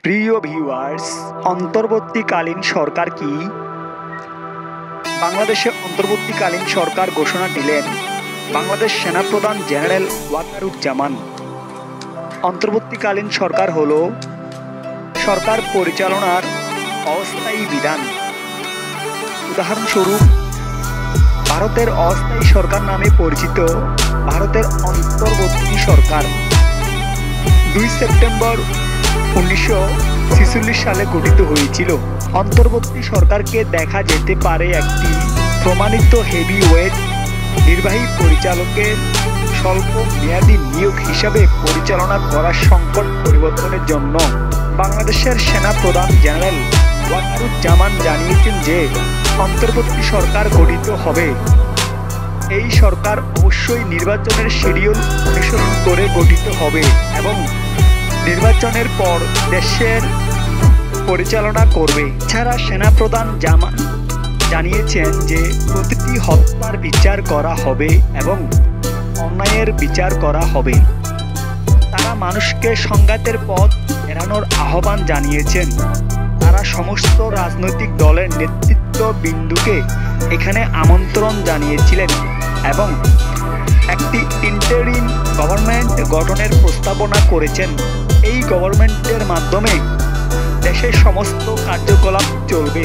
প্রিয় ভিউয়ার্স, অন্তর্বর্তীকালীন সরকার কি? বাংলাদেশে অন্তর্বর্তীকালীন সরকার ঘোষণা দিলেন বাংলাদেশ সেনাপ্রধান জেনারেল ওয়াকারুজ্জামান। অন্তর্বর্তীকালীন সরকার হল সরকার পরিচালনার অস্থায়ী বিধান। উদাহরণস্বরূপ, ভারতের অস্থায়ী সরকার নামে পরিচিত ভারতের অন্তর্বর্তী সরকার 2 সেপ্টেম্বর 1946 সালে গঠিত হয়েছিল। অন্তর্বর্তী সরকারকে দেখা যেতে পারে একটি প্রমাণিত হেভিওয়েট নির্বাহী পরিচালকের স্বল্প মেয়াদী নিয়োগ হিসাবে পরিচালনা করা সংকট পরিবর্তনের জন্য। বাংলাদেশের সেনা প্রধান জেনারেল ওয়াকারুজ্জামান জানিয়েছেন যে অন্তর্বর্তী সরকার গঠিত হবে। এই সরকার অবশ্যই নির্বাচনের শিডিউল অনুসরণ করে গঠিত হবে এবং নির্বাচনের পর দেশের পরিচালনা করবে। এছাড়া সেনাপ্রধান জানিয়েছেন যে প্রতিটি হত্যার বিচার করা হবে এবং অন্যায়ের বিচার করা হবে। তারা মানুষকে সংঘাতের পথ এড়ানোর আহ্বান জানিয়েছেন। তারা সমস্ত রাজনৈতিক দলের নেতৃত্ববৃন্দকে এখানে আমন্ত্রণ জানিয়েছিলেন এবং একটি ইন্টারিম গভর্নমেন্ট গঠনের প্রস্তাবনা করেছেন। এই গভর্নমেন্টের মাধ্যমে দেশের সমস্ত কার্যকলাপ চলবে।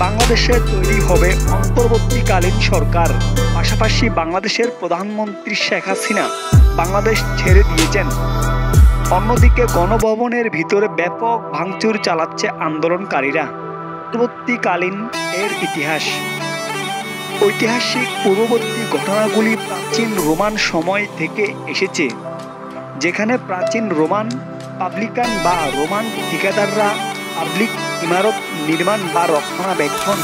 বাংলাদেশে তৈরি হবে অন্তর্বর্তীকালীন সরকার। পাশাপাশি বাংলাদেশের প্রধানমন্ত্রী শেখ হাসিনা বাংলাদেশ ছেড়ে দিয়েছেন। অন্যদিকে গণভবনের ভিতরে ব্যাপক ভাঙচুর চালাচ্ছে আন্দোলনকারীরা। অন্তর্বর্তীকালীন এর ইতিহাস। ঐতিহাসিক পূর্ববর্তী ঘটনাগুলি প্রাচীন রোমান সময় থেকে এসেছে, যেখানে প্রাচীন রোমান পাবলিকান বা রোমান ঠিকাদাররা পাবলিক ইমারত নির্মাণ বা রক্ষণাবেক্ষণ,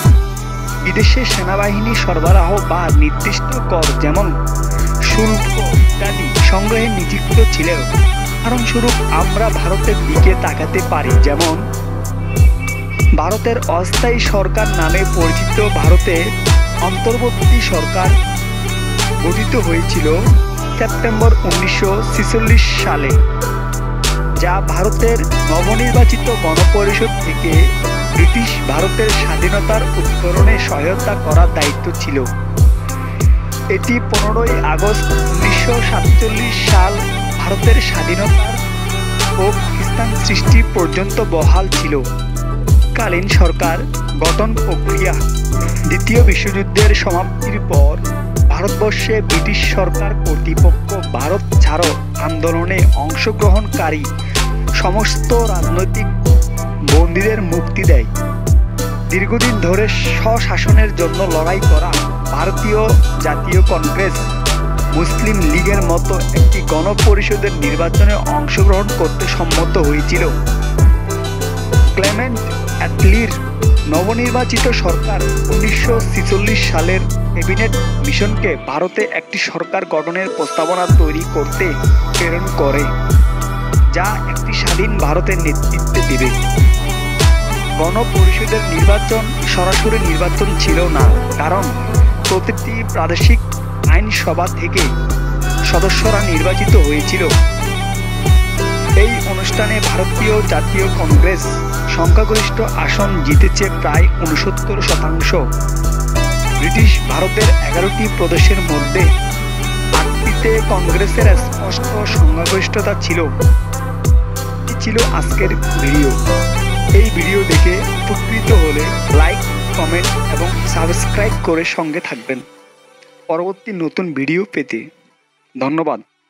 বিদেশে সেনাবাহিনী সরবরাহ বা নির্দিষ্ট কর যেমন শুল্ক ইত্যাদি সংগ্রহে নিযুক্ত ছিলেন। উদাহরণস্বরূপ আমরা ভারতের দিকে তাকাতে পারি, যেমন ভারতের অস্থায়ী সরকার নামে পরিচিত ভারতের অন্তর্বর্তী সরকার গঠিত হয়েছিল সেপ্টেম্বর 1946 সালে, যা ভারতের নবনির্বাচিত গণপরিষদ থেকে ব্রিটিশ ভারতের স্বাধীনতার উত্তরণে সহায়তা করার দায়িত্ব ছিল। এটি 15 আগস্ট 1947 সাল ভারতের স্বাধীনতার ও পাকিস্তান সৃষ্টি পর্যন্ত বহাল ছিল। কালীন সরকার গঠন প্রক্রিয়া। দ্বিতীয় বিশ্বযুদ্ধের সমাপ্তির পর ভারতবর্ষে ব্রিটিশ সরকার কর্তৃপক্ষ ভারত ছাড়ো আন্দোলনে অংশগ্রহণকারী সমস্ত রাজনৈতিক বন্দীদের মুক্তি দেয়। দীর্ঘদিন ধরে স্বশাসনের জন্য লড়াই করা ভারতীয় জাতীয় কংগ্রেস মুসলিম লীগের মতো একটি গণপরিষদের নির্বাচনে অংশগ্রহণ করতে সম্মত হয়েছিল। ক্লেমেন্ট অ্যাটলির নবনির্বাচিত সরকার 1946 সালের ক্যাবিনেট মিশনকে ভারতে একটি সরকার গঠনের প্রস্তাবনা তৈরি করতে প্রেরণ করে, যা একটি স্বাধীন ভারতের নেতৃত্বে দেবে। গণপরিষদের নির্বাচন সরাসরি নির্বাচন ছিল না, কারণ প্রতিটি প্রাদেশিক আইনসভা থেকে সদস্যরা নির্বাচিত হয়েছিল। এই অনুষ্ঠানে ভারতীয় জাতীয় কংগ্রেস সংখ্যাগরিষ্ঠ আসন জিতেছে প্রায় 69%। ব্রিটিশ ভারতের 11টি প্রদেশের মধ্যে 8টিতে কংগ্রেসের স্পষ্ট সংখ্যাগরিষ্ঠতা ছিল। এটি ছিল আজকের ভিডিও। এই ভিডিও দেখে উপকৃত হলে লাইক, কমেন্ট এবং সাবস্ক্রাইব করে সঙ্গে থাকবেন পরবর্তী নতুন ভিডিও পেতে। ধন্যবাদ।